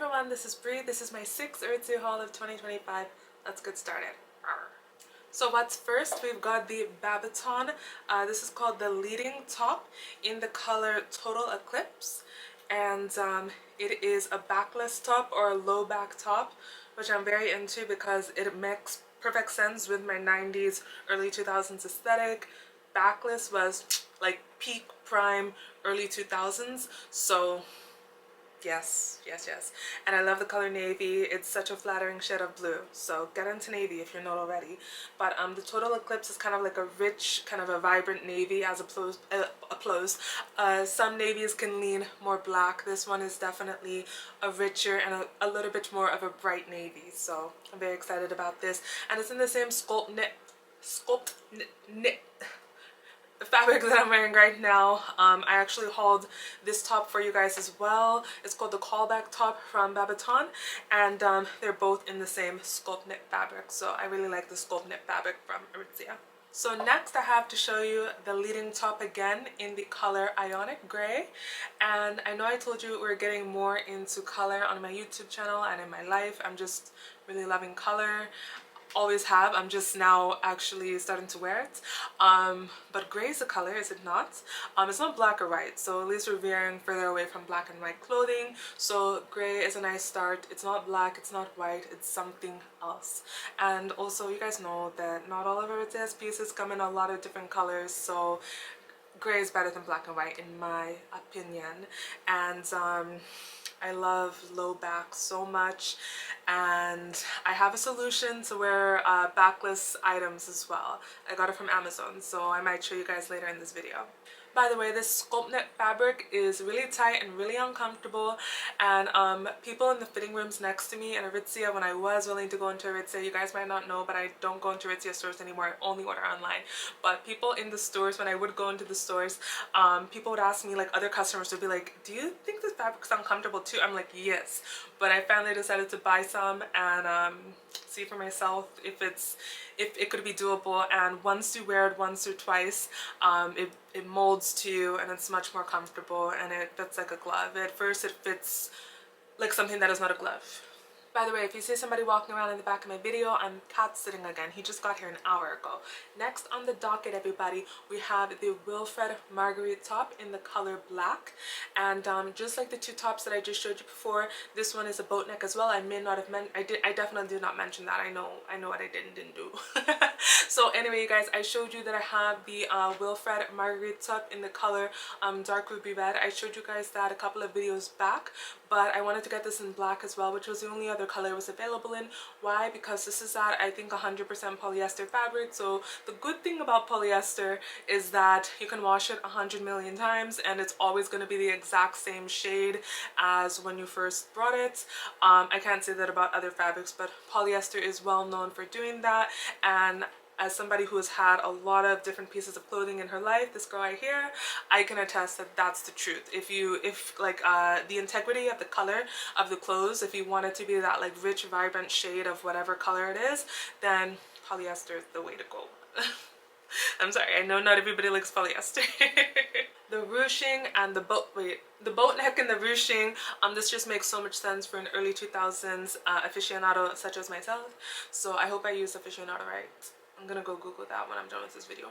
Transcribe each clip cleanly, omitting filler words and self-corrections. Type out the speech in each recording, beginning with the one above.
everyone, this is Bree. This is my 6th Aritzia haul of 2025. Let's get started. Arr. So what's first, we've got the Babaton. This is called the leading top in the color Total Eclipse. And it is a backless top or a low back top, which I'm very into because it makes perfect sense with my 90s, early 2000s aesthetic. Backless was like peak prime early 2000s, so yes. And I love the color navy. It's such a flattering shade of blue, so get into navy if you're not already. But the Total Eclipse is kind of like a rich, kind of a vibrant navy as opposed some navies can lean more black. This one is definitely a richer and a little bit more of a bright navy, so I'm very excited about this. And it's in the same sculpt knit fabric that I'm wearing right now. I actually hauled this top for you guys as well. It's called the callback top from Babaton, and they're both in the same sculpt knit fabric, so I really like the sculpt knit fabric from Aritzia. So next I have to show you the leading top again in the color Ionic Gray. And I know I told you we're getting more into color on my YouTube channel and in my life. I'm just really loving color. Always have. I'm just now actually starting to wear it. But gray is a color, is it not? It's not black or white, so at least we're veering further away from black and white clothing. So gray is a nice start. It's not black, it's not white, it's something else. And also, you guys know that not all of Aritzia's pieces come in a lot of different colors, so gray is better than black and white in my opinion. And I love low back so much, and I have a solution to wear backless items as well. I got it from Amazon, so I might show you guys later in this video. By the way, this sculpt knit fabric is really tight and really uncomfortable, and people in the fitting rooms next to me in Aritzia, when I was willing to go into Aritzia, you guys might not know, but I don't go into Aritzia stores anymore. I only order online. But people in the stores, when I would go into the stores, people would ask me, like other customers would be like, do you think this fabric's uncomfortable too? I'm like, yes. But I finally decided to buy some and see for myself if it could be doable. And once you wear it once or twice, it molds to you and it's much more comfortable, and it fits like a glove. At first it fits like something that is not a glove. By the way, if you see somebody walking around in the back of my video, I'm cat sitting again. He just got here an hour ago. Next on the docket, everybody, we have the Wilfred Marguerite top in the color black. And just like the two tops that I just showed you before, this one is a boat neck as well. I may not have I definitely did not mention that. I know what I didn't do. So anyway, you guys, I showed you that I have the Wilfred Marguerite top in the color dark ruby red. I showed you guys that a couple of videos back, but I wanted to get this in black as well, which was the only other color it was available in. Why? Because this is at, I think, 100% polyester fabric. So the good thing about polyester is that you can wash it 100 million times and it's always going to be the exact same shade as when you first brought it. I can't say that about other fabrics, but polyester is well known for doing that. And as somebody who has had a lot of different pieces of clothing in her life, this girl right here, I can attest that that's the truth. If like the integrity of the color of the clothes, if you want it to be that like rich, vibrant shade of whatever color it is, then polyester is the way to go. I'm sorry, I know not everybody likes polyester. The ruching and the boat neck and the ruching, this just makes so much sense for an early 2000s aficionado such as myself. So I hope I use aficionado right. I'm gonna go Google that when I'm done with this video.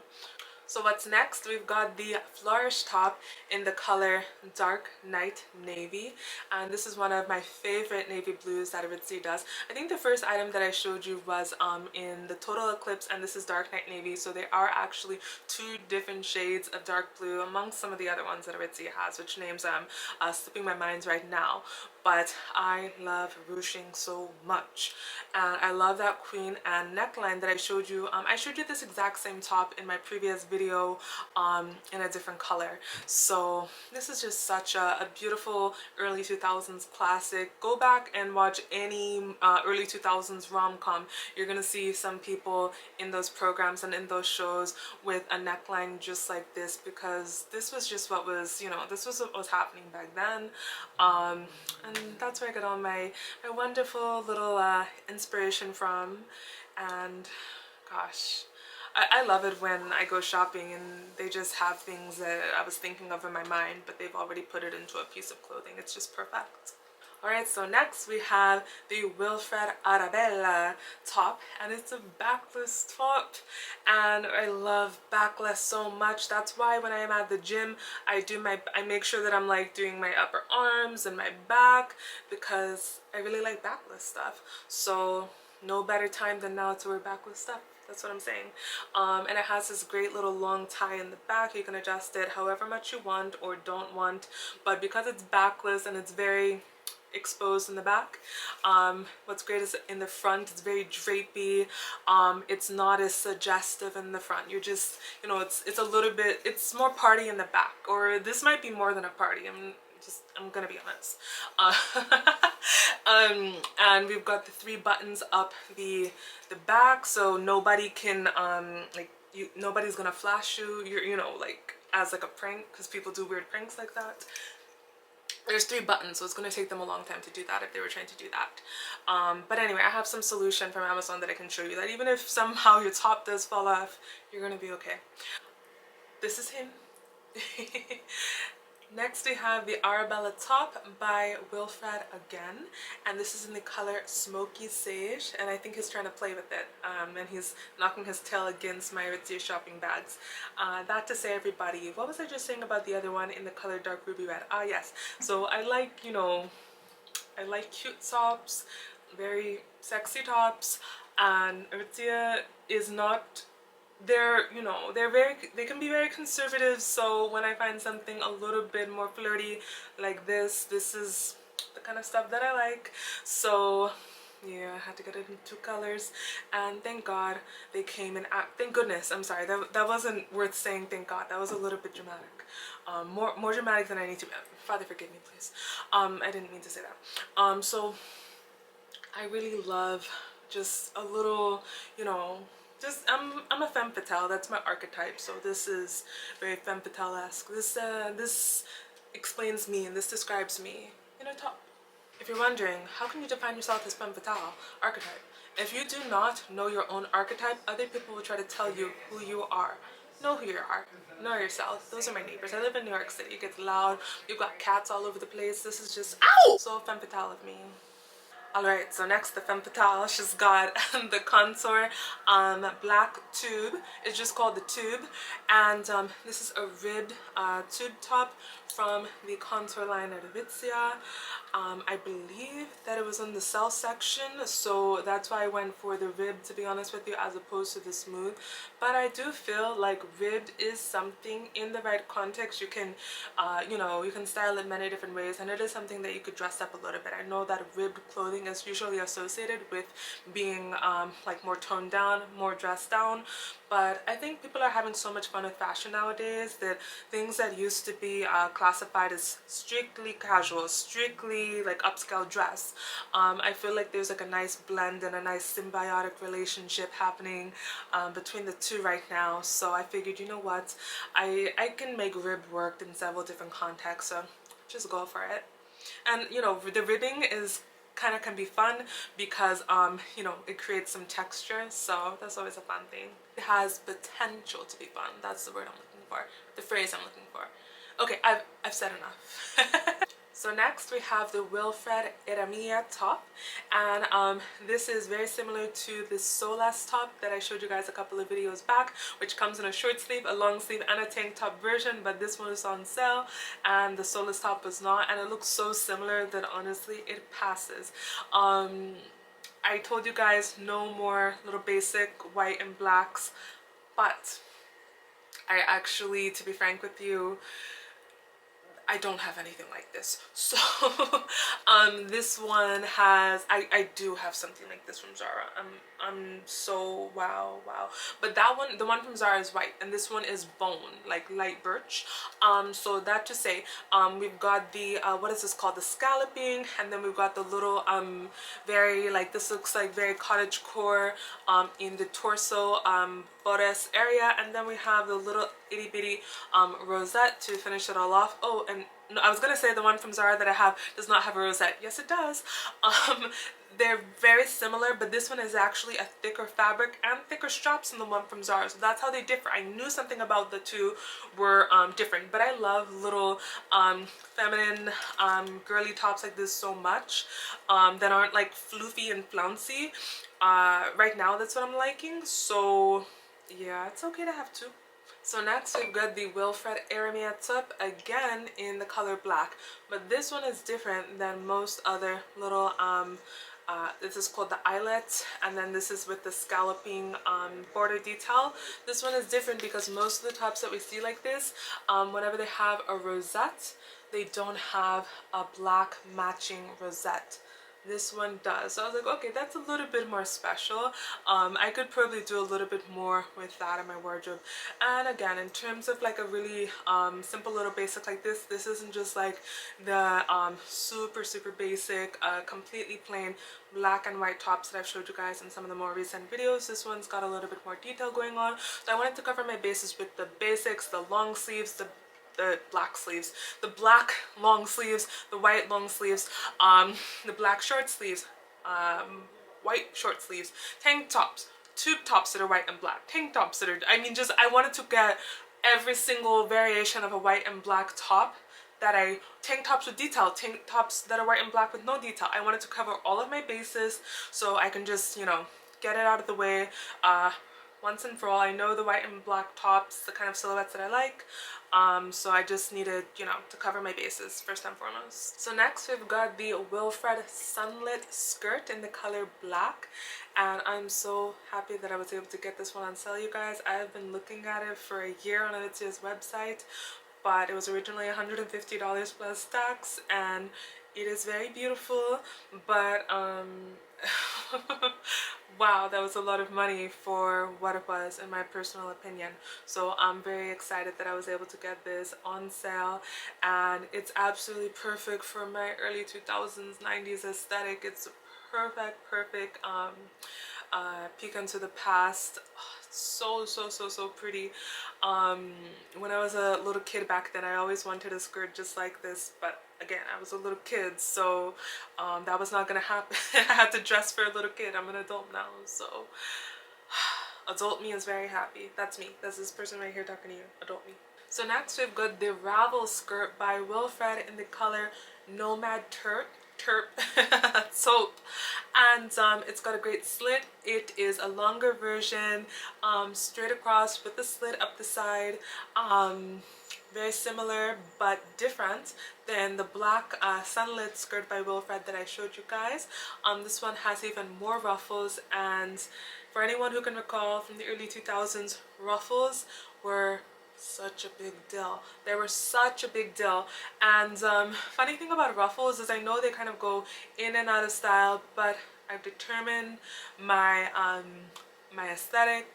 So what's next? We've got the flourish top in the color dark night navy, and this is one of my favorite navy blues that Aritzia does. I think the first item that I showed you was in the Total Eclipse, and this is dark night navy, so there are actually two different shades of dark blue amongst some of the other ones that Aritzia has, which names slipping my mind right now. But I love ruching so much, and I love that queen and neckline that I showed you. I showed you this exact same top in my previous video in a different color. So this is just such a beautiful early 2000s classic. Go back and watch any early 2000s rom-com. You're gonna see some people in those programs and in those shows with a neckline just like this, because this was just what was, you know, this was what was happening back then. And that's where I get all my wonderful little inspiration from. And gosh, I love it when I go shopping and they just have things that I was thinking of in my mind, but they've already put it into a piece of clothing. It's just perfect. Alright, so next we have the Wilfred Arabella top, and it's a backless top, and I love backless so much. That's why when I am at the gym, I make sure that I'm like doing my upper arms and my back, because I really like backless stuff. So no better time than now to wear backless stuff. That's what I'm saying. And it has this great little long tie in the back. You can adjust it however much you want or don't want, but because it's backless and it's very exposed in the back, what's great is in the front it's very drapey. It's not as suggestive in the front. You're just, you know, it's a little bit, it's more party in the back, or this might be more than a party. I'm gonna be honest. And we've got the 3 buttons up the back, so nobody can nobody's gonna flash you. You know, like as like a prank, because people do weird pranks like that. There's 3 buttons, so it's going to take them a long time to do that if they were trying to do that. But anyway, I have some solution from Amazon that I can show you that even if somehow your top does fall off, you're going to be okay. This is him. Next we have the Arabella top by Wilfred again, and this is in the color Smoky Sage, and I think he's trying to play with it, and he's knocking his tail against my Aritzia shopping bags. That to say, everybody, what was I just saying about the other one in the color Dark Ruby Red? Ah yes, so I like, you know, I like cute tops, very sexy tops, and Aritzia is not, they're, you know, they can be very conservative, so when I find something a little bit more flirty like this is the kind of stuff that I like. So yeah, I had to get it in 2 colors, and thank God they came in, thank goodness, I'm sorry, that wasn't worth saying thank God, that was a little bit dramatic, more dramatic than I need to be. Father forgive me please. I didn't mean to say that. So I really love just a little, you know, just I'm a femme fatale. That's my archetype. So this is very femme fatale-esque. This explains me, and this describes me in a top. If you're wondering, how can you define yourself as femme fatale archetype? If you do not know your own archetype, other people will try to tell you who you are. Know who you are. Know yourself. Those are my neighbors. I live in New York City. It gets loud. You've got cats all over the place. This is just, ow! So femme fatale of me. Alright, so next the femme fatale, she's got the Contour black tube. It's just called the tube, and this is a ribbed tube top from the Contour line at Aritzia. I believe that it was in the sale section, so that's why I went for the rib, to be honest with you, as opposed to the smooth. But I do feel like ribbed is something in the right context. You can you know, you can style it many different ways, and it is something that you could dress up a little bit. I know that ribbed clothing is usually associated with being like more toned down, more dressed down, but I think people are having so much fun with fashion nowadays that things that used to be classified as strictly casual, strictly like upscale dress, I feel like there's like a nice blend and a nice symbiotic relationship happening between the two right now. So I figured, you know what, I can make rib work in several different contexts, so just go for it. And you know, the ribbing is kind of can be fun because you know, it creates some texture, so that's always a fun thing. It has potential to be fun. That's the word I'm looking for, the phrase I'm looking for. Okay, I've said enough. So next we have the Wilfred Aritzia top, and this is very similar to the Solas top that I showed you guys a couple of videos back, which comes in a short sleeve, a long sleeve, and a tank top version, but this one is on sale and the Solas top was not, and it looks so similar that honestly it passes. I told you guys no more little basic white and blacks, but I actually, to be frank with you, I don't have anything like this. So this one has, I do have something like this from Zara. I'm so wow. But that one, the one from Zara is white, and this one is bone, like light birch. So that to say, we've got the what is this called, the scalloping, and then we've got the little very, like, this looks like very cottage core in the torso bodice area, and then we have the little itty bitty rosette to finish it all off. Oh, and no, I was gonna say the one from Zara that I have does not have a rosette. Yes, it does. They're very similar, but this one is actually a thicker fabric and thicker straps than the one from Zara, so that's how they differ. I knew something about the two were different, but I love little feminine girly tops like this so much, that aren't like floofy and flouncy. Right now that's what I'm liking, so yeah, it's okay to have two. So next we've got the Wilfred Aritzia top, again in the color black, but this one is different than most other little this is called the eyelet, and then this is with the scalloping border detail. This one is different because most of the tops that we see like this, whenever they have a rosette, they don't have a black matching rosette. This one does. So I was like, okay, that's a little bit more special. I could probably do a little bit more with that in my wardrobe. And again, in terms of like a really simple little basic like this isn't just like the super basic completely plain black and white tops that I've showed you guys in some of the more recent videos. This one's got a little bit more detail going on, so I wanted to cover my bases with the basics, the long sleeves, the black sleeves, the black long sleeves, the white long sleeves, the black short sleeves, white short sleeves, tank tops, tube tops that are white and black, tank tops that are, I mean, just I wanted to get every single variation of a white and black top tank tops with detail, tank tops that are white and black with no detail. I wanted to cover all of my bases so I can just, you know, get it out of the way once and for all. I know the white and black tops, the kind of silhouettes that I like, so I just needed, you know, to cover my bases first and foremost. So next we've got the Wilfred Sunlit skirt in the color black, and I'm so happy that I was able to get this one on sale, you guys. I have been looking at it for a year on Aritzia's website, but it was originally $150 plus tax, and it is very beautiful, but wow, that was a lot of money for what it was, in my personal opinion. So I'm very excited that I was able to get this on sale, and it's absolutely perfect for my early 2000s 90s aesthetic. It's perfect peek into the past. Oh, it's so pretty. When I was a little kid back then, I always wanted a skirt just like this, but again, I was a little kid, so that was not gonna happen. I had to dress for a little kid. I'm an adult now, so adult me is very happy. That's me. That's this person right here talking to you. Adult me. So next we've got the Ravel skirt by Wilfred in the color Nomad Taupe, and it's got a great slit. It is a longer version, straight across with the slit up the side, very similar but different than the black sunlit skirt by Wilfred that I showed you guys. This one has even more ruffles, and for anyone who can recall from the early 2000s, ruffles were such a big deal. They were such a big deal. And funny thing about ruffles is I know they kind of go in and out of style, but I've determined my my aesthetic,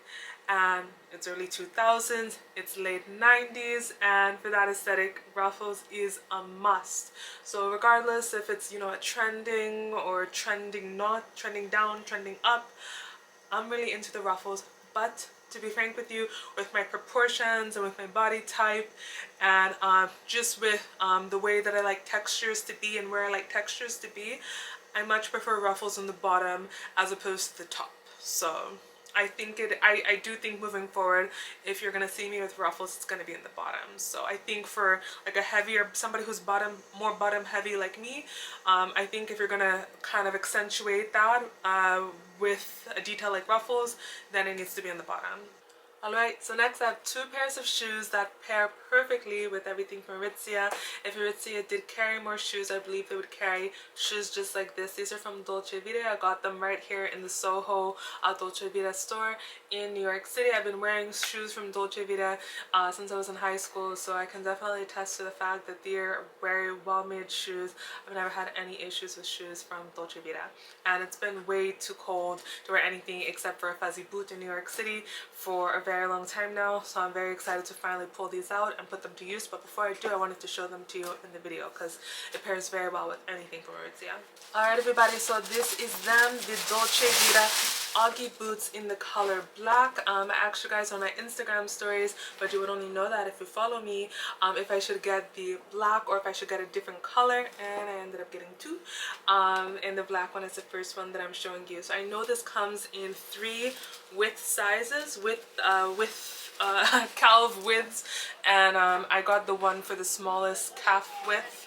and it's early 2000s, it's late 90s, and for that aesthetic, ruffles is a must. So regardless if it's, you know, a trending or trending not, trending down, trending up, I'm really into the ruffles. But to be frank with you, with my proportions and with my body type, and just with the way that I like textures to be and where I like textures to be, I much prefer ruffles on the bottom as opposed to the top. So I think I do think moving forward, if you're gonna see me with ruffles, it's gonna be in the bottom. So I think for like a heavier, somebody who's more bottom heavy like me, I think if you're gonna kind of accentuate that with a detail like ruffles, then it needs to be in the bottom. Alright, so next I have two pairs of shoes that pair perfectly with everything from Aritzia. If Aritzia did carry more shoes, I believe they would carry shoes just like this. These are from Dolce Vita. I got them right here in the Soho Dolce Vita store in New York City. I've been wearing shoes from Dolce Vita since I was in high school, so I can definitely attest to the fact that they're very well-made shoes. I've never had any issues with shoes from Dolce Vita, and it's been way too cold to wear anything except for a fuzzy boot in New York City for a very long time now, so I'm very excited to finally pull these out and put them to use. But before I do, I wanted to show them to you in the video because it pairs very well with anything from Aritzia. Alright everybody, so this is them, the Dolce Vita Oggy boots in the color black. I asked you guys on my Instagram stories, but you would only know that if you follow me, if I should get the black or if I should get a different color, and I ended up getting two. And the black one is the first one that I'm showing you. So I know this comes in 3 width sizes with calf widths, and I got the one for the smallest calf width.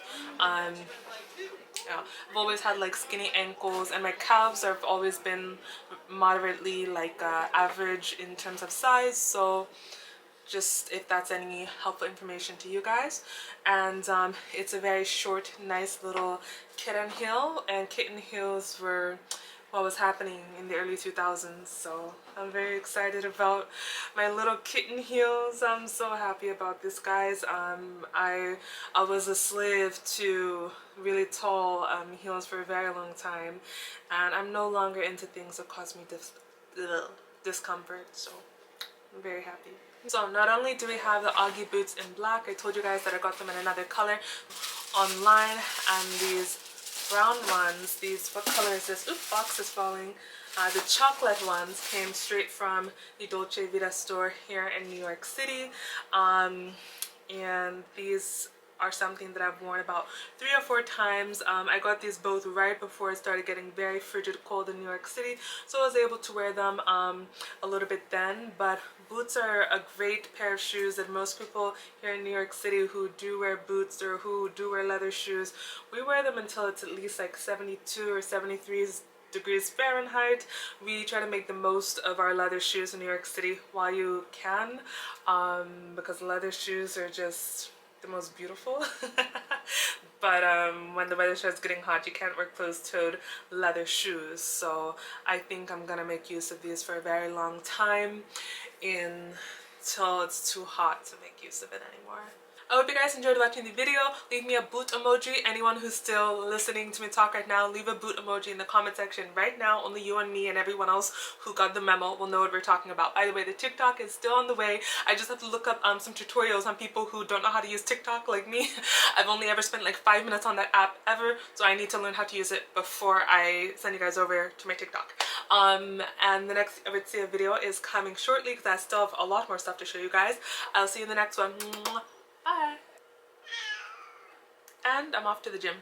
Yeah, I've always had like skinny ankles, and my calves have always been moderately like average in terms of size, so just if that's any helpful information to you guys. And it's a very short, nice little kitten heel, and kitten heels were what was happening in the early 2000s, so I'm very excited about my little kitten heels. I'm so happy about this, guys. I was a slave to really tall heels for a very long time, and I'm no longer into things that cause me discomfort, so I'm very happy. So not only do we have the Oggy boots in black, I told you guys that I got them in another color online, and these brown ones, these, what color is this? Oops, box is falling. The chocolate ones came straight from the Dolce Vita store here in New York City, and these are something that I've worn about 3 or 4 times. I got these both right before it started getting very frigid cold in New York City, so I was able to wear them a little bit then. But boots are a great pair of shoes that most people here in New York City who do wear boots or who do wear leather shoes, we wear them until it's at least like 72 or 73 degrees Fahrenheit. We try to make the most of our leather shoes in New York City while you can, because leather shoes are just the most beautiful. But when the weather starts getting hot, you can't wear closed-toed leather shoes, so I think I'm gonna make use of these for a very long time until it's too hot to make use of it anymore. I hope you guys enjoyed watching the video. Leave me a boot emoji. Anyone who's still listening to me talk right now, leave a boot emoji in the comment section right now. Only you and me and everyone else who got the memo will know what we're talking about. By the way, the TikTok is still on the way. I just have to look up some tutorials on people who don't know how to use TikTok like me. I've only ever spent like 5 minutes on that app ever, so I need to learn how to use it before I send you guys over to my TikTok. And the next Aritzia video is coming shortly because I still have a lot more stuff to show you guys. I'll see you in the next one. Bye. And I'm off to the gym.